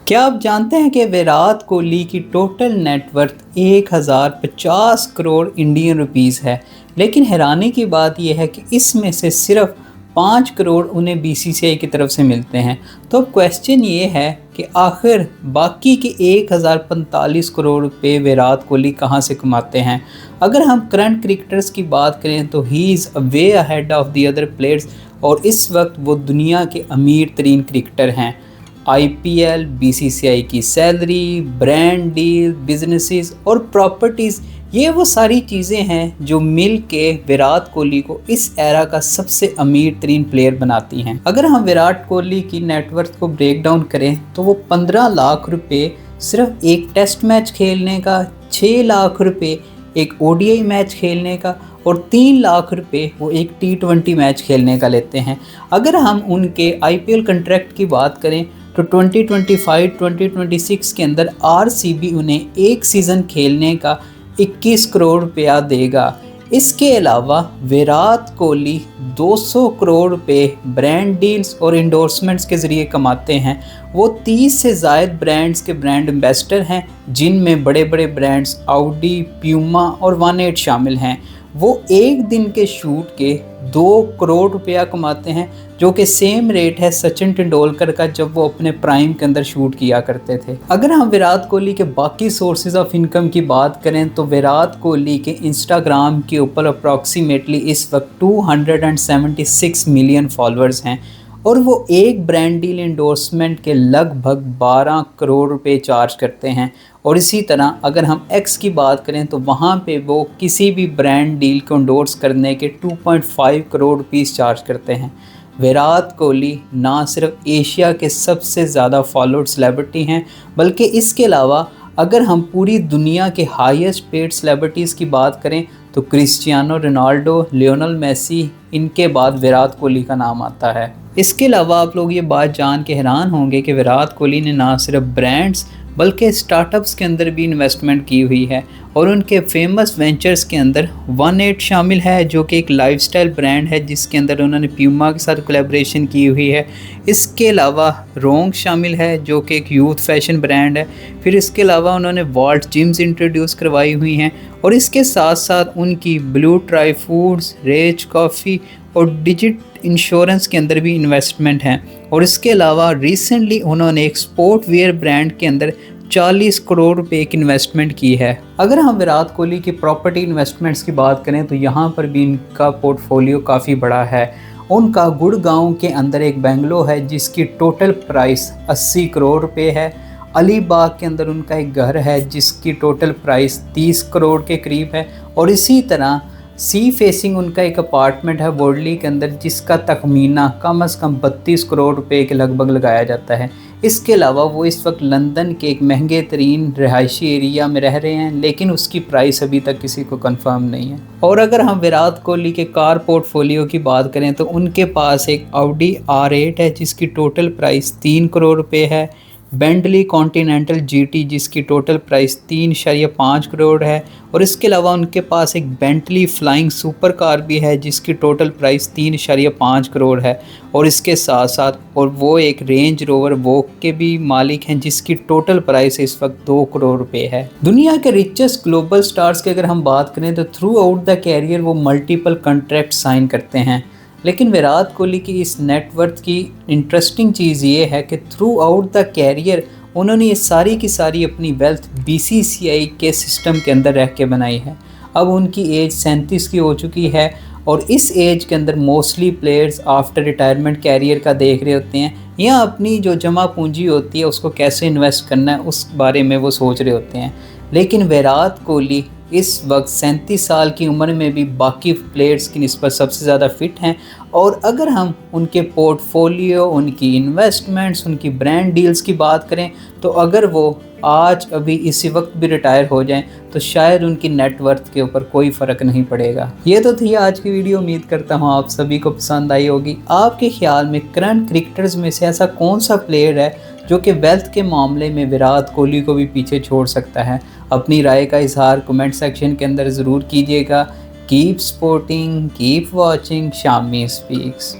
क्या आप जानते हैं कि विराट कोहली की total net worth 1050 crore Indian rupees है। लेकिन हैरानी की बात यह है कि इसमें से सिर्फ 5 करोड़ उन्हें बीसीसीआई की तरफ से मिलते हैं। तो अब क्वेश्चन ये है कि आखिर बाकी के 1045 करोड़ रुपए विराट कोहली कहां से कमाते हैं। अगर हम करंट क्रिकेटर्स की बात करें तो he is way ahead of the other players और इस वक्त वो दुनिया के अमीर तरीन क्रिकेटर हैं। आईपीएल, बीसीसीआई की सैलरी, ब्रांड डील, बिजनेसेस और प्रॉपर्टीज़, ये वो सारी चीज़ें हैं जो मिल के विराट कोहली को इस एरा का सबसे अमीर तरीन प्लेयर बनाती हैं। अगर हम विराट कोहली की नेटवर्थ को ब्रेक डाउन करें तो वो 15 लाख रुपए सिर्फ एक टेस्ट मैच खेलने का, 6 लाख रुपए एक ओडीआई मैच खेलने का और 3 लाख रुपए वो एक टी20 मैच खेलने का लेते हैं। अगर हम उनके आईपीएल कॉन्ट्रैक्ट की बात करें तो 2025-2026 के अंदर आरसीबी उन्हें एक सीज़न खेलने का 21 करोड़ रुपया देगा। इसके अलावा विराट कोहली 200 करोड़ रुपए ब्रांड डील्स और इंडोर्समेंट्स के ज़रिए कमाते हैं। वो 30 से ज़ायद ब्रांड्स के ब्रांड एम्बेसडर हैं, जिनमें बड़े बड़े ब्रांड्स ऑडी, प्यूमा और 18 शामिल हैं। वो एक दिन के शूट के 2 करोड़ रुपया कमाते हैं, जो कि सेम रेट है सचिन तेंदुलकर का जब वो अपने प्राइम के अंदर शूट किया करते थे। अगर हम विराट कोहली के बाकी सोर्सेज ऑफ इनकम की बात करें तो विराट कोहली के इंस्टाग्राम के ऊपर अप्रॉक्सीमेटली इस वक्त 276 मिलियन फॉलोअर्स हैं और वो एक ब्रांड डील इंडोर्समेंट के लगभग 12 करोड़ रुपए चार्ज करते हैं। और इसी तरह अगर हम एक्स की बात करें तो वहाँ पे वो किसी भी ब्रांड डील को इंडोर्स करने के 2.5 करोड़ रुपीस चार्ज करते हैं। विराट कोहली ना सिर्फ एशिया के सबसे ज़्यादा फॉलोड सेलिब्रिटी हैं, बल्कि इसके अलावा अगर हम पूरी दुनिया के हाईएस्ट पेड सेलिब्रिटीज़ की बात करें तो क्रिस्टियानो रोनाल्डो, लियोनेल मेसी, इनके बाद विराट कोहली का नाम आता है। इसके अलावा आप लोग ये बात जान के हैरान होंगे कि विराट कोहली ने ना सिर्फ ब्रांड्स बल्कि स्टार्टअप्स के अंदर भी इन्वेस्टमेंट की हुई है और उनके फेमस वेंचर्स के अंदर 18 शामिल है, जो कि एक लाइफस्टाइल ब्रांड है जिसके अंदर उन्होंने प्यूमा के साथ कोलैबोरेशन की हुई है। इसके अलावा रोंग शामिल है जो कि एक यूथ फैशन ब्रांड है। फिर इसके अलावा उन्होंने वॉल्ट जिम्स इंट्रोड्यूस करवाई हुई हैं और इसके साथ साथ उनकी Blue Tribe Foods, Rage Coffee और डिजिट इंश्योरेंस के अंदर भी इन्वेस्टमेंट हैं। और इसके अलावा रिसेंटली उन्होंने एक स्पोर्ट वेयर ब्रांड के अंदर 40 करोड़ रुपए की इन्वेस्टमेंट की है। अगर हम विराट कोहली की प्रॉपर्टी इन्वेस्टमेंट्स की बात करें तो यहाँ पर भी इनका पोर्टफोलियो काफ़ी बड़ा है। उनका गुड़गांव के अंदर एक बंगलो है जिसकी टोटल प्राइस 80 करोड़ रुपए है। अलीबाग के अंदर उनका एक घर है जिसकी टोटल प्राइस 30 करोड़ के करीब है। और इसी तरह सी फेसिंग उनका एक अपार्टमेंट है वर्डली के अंदर जिसका तखमीना कम से कम 32 करोड़ रुपए के लगभग लगाया जाता है। इसके अलावा वो इस वक्त लंदन के एक महंगे तरीन रिहायशी एरिया में रह रहे हैं, लेकिन उसकी प्राइस अभी तक किसी को कंफर्म नहीं है। और अगर हम विराट कोहली के कार पोर्टफोलियो की बात करें तो उनके पास एक ऑडी R8 है जिसकी टोटल प्राइस 3 करोड़ रुपए है। बेंटली कॉन्टिनेंटल जीटी जिसकी टोटल प्राइस 3.5 करोड़ है। और इसके अलावा उनके पास एक बेंटली फ्लाइंग सुपर कार भी है जिसकी टोटल प्राइस 3.5 करोड़ है। और इसके साथ साथ और वो एक रेंज रोवर वोक के भी मालिक हैं जिसकी टोटल प्राइस इस वक्त 2 करोड़ रुपए है। दुनिया के रिचेस्ट ग्लोबल स्टार्स की अगर हम बात करें तो थ्रू आउट द कैरियर वो मल्टीपल कॉन्ट्रैक्ट साइन करते हैं। लेकिन विराट कोहली की इस नेटवर्थ की इंटरेस्टिंग चीज़ ये है कि थ्रू आउट द कैरियर उन्होंने ये सारी की सारी अपनी वेल्थ बीसीसीआई के सिस्टम के अंदर रह के बनाई है। अब उनकी एज 37 की हो चुकी है और इस एज के अंदर mostly players after retirement career का देख रहे होते हैं या अपनी जो जमा पूंजी होती है उसको कैसे इन्वेस्ट करना है उस बारे में वो सोच रहे होते हैं। लेकिन विराट कोहली इस वक्त 37 साल की उम्र में भी बाकी प्लेयर्स की निस्बत सबसे ज़्यादा फिट हैं। और अगर हम उनके पोर्टफोलियो, उनकी इन्वेस्टमेंट्स, उनकी ब्रांड डील्स की बात करें तो अगर वो आज अभी इसी वक्त भी रिटायर हो जाएं तो शायद उनकी नेटवर्थ के ऊपर कोई फ़र्क नहीं पड़ेगा। ये तो थी आज की वीडियो। उम्मीद करता हूँ आप सभी को पसंद आई होगी। आपके ख्याल में करंट क्रिकेटर्स में से ऐसा कौन सा प्लेयर है जो कि वेल्थ के मामले में विराट कोहली को भी पीछे छोड़ सकता है? अपनी राय का इजहार कमेंट सेक्शन के अंदर ज़रूर कीजिएगा। Keep supporting, keep watching Shami speaks.